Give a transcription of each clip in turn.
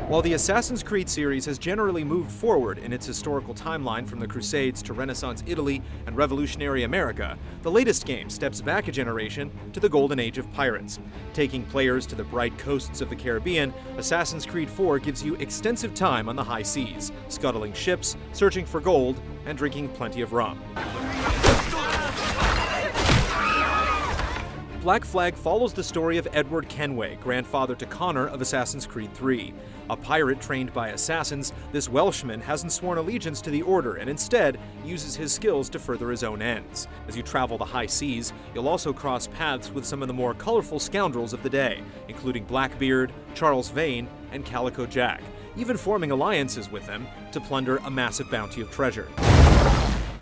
While the Assassin's Creed series has generally moved forward in its historical timeline from the Crusades to Renaissance Italy and Revolutionary America, the latest game steps back a generation to the golden age of pirates. Taking players to the bright coasts of the Caribbean, Assassin's Creed 4 gives you extensive time on the high seas, scuttling ships, searching for gold, and drinking plenty of rum. Black Flag follows the story of Edward Kenway, grandfather to Connor of Assassin's Creed 3. A pirate trained by assassins, this Welshman hasn't sworn allegiance to the Order and instead uses his skills to further his own ends. As you travel the high seas, you'll also cross paths with some of the more colorful scoundrels of the day, including Blackbeard, Charles Vane, and Calico Jack, even forming alliances with them to plunder a massive bounty of treasure.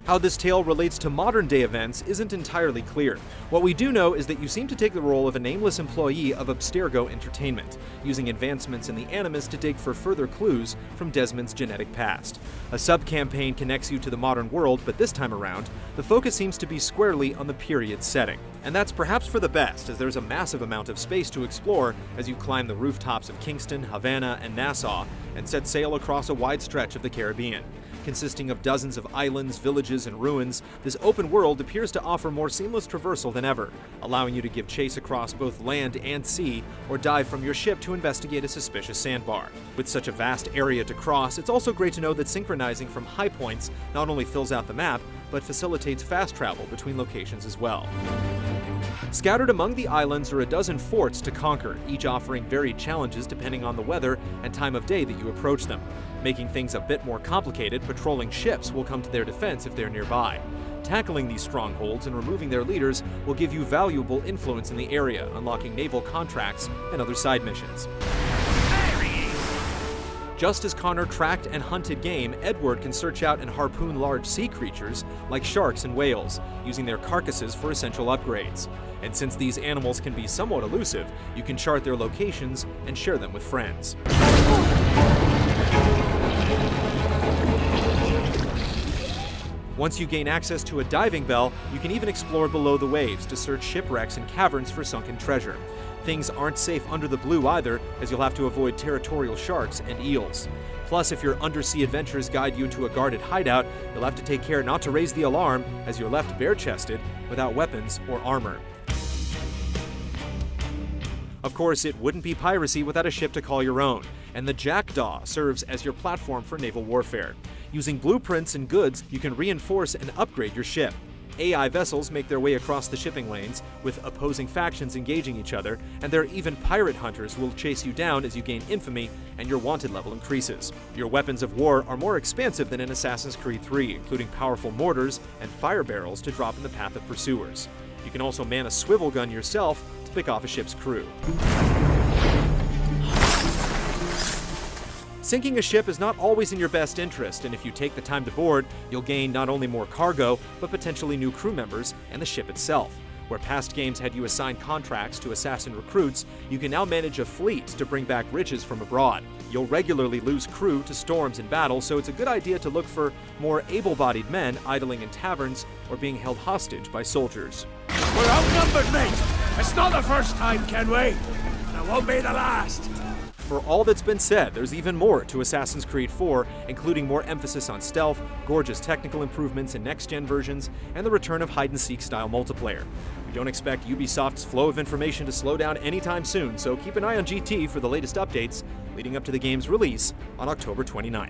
How this tale relates to modern-day events isn't entirely clear. What we do know is that you seem to take the role of a nameless employee of Abstergo Entertainment, using advancements in the Animus to dig for further clues from Desmond's genetic past. A sub-campaign connects you to the modern world, but this time around, the focus seems to be squarely on the period setting. And that's perhaps for the best, as there's a massive amount of space to explore as you climb the rooftops of Kingston, Havana, and Nassau, and set sail across a wide stretch of the Caribbean. Consisting of dozens of islands, villages, and ruins, this open world appears to offer more seamless traversal than ever, allowing you to give chase across both land and sea, or dive from your ship to investigate a suspicious sandbar. With such a vast area to cross, it's also great to know that synchronizing from high points not only fills out the map, but facilitates fast travel between locations as well. Scattered among the islands are a dozen forts to conquer, each offering varied challenges depending on the weather and time of day that you approach them. Making things a bit more complicated, patrolling ships will come to their defense if they're nearby. Tackling these strongholds and removing their leaders will give you valuable influence in the area, unlocking naval contracts and other side missions. Just as Connor tracked and hunted game, Edward can search out and harpoon large sea creatures like sharks and whales, using their carcasses for essential upgrades. And since these animals can be somewhat elusive, you can chart their locations and share them with friends. Once you gain access to a diving bell, you can even explore below the waves to search shipwrecks and caverns for sunken treasure. Things aren't safe under the blue either, as you'll have to avoid territorial sharks and eels. Plus, if your undersea adventures guide you into a guarded hideout, you'll have to take care not to raise the alarm, as you're left bare-chested without weapons or armor. Of course, it wouldn't be piracy without a ship to call your own, and the Jackdaw serves as your platform for naval warfare. Using blueprints and goods, you can reinforce and upgrade your ship. AI vessels make their way across the shipping lanes, with opposing factions engaging each other, and there are even pirate hunters who will chase you down as you gain infamy and your wanted level increases. Your weapons of war are more expansive than in Assassin's Creed 3, including powerful mortars and fire barrels to drop in the path of pursuers. You can also man a swivel gun yourself to pick off a ship's crew. Sinking a ship is not always in your best interest, and if you take the time to board, you'll gain not only more cargo, but potentially new crew members and the ship itself. Where past games had you assign contracts to assassin recruits, you can now manage a fleet to bring back riches from abroad. You'll regularly lose crew to storms in battle, so it's a good idea to look for more able-bodied men idling in taverns or being held hostage by soldiers. We're outnumbered, mate! It's not the first time, Kenway, and it won't be the last! For all that's been said, there's even more to Assassin's Creed 4, including more emphasis on stealth, gorgeous technical improvements in next-gen versions, and the return of hide-and-seek style multiplayer. We don't expect Ubisoft's flow of information to slow down anytime soon, so keep an eye on GT for the latest updates leading up to the game's release on October 29th.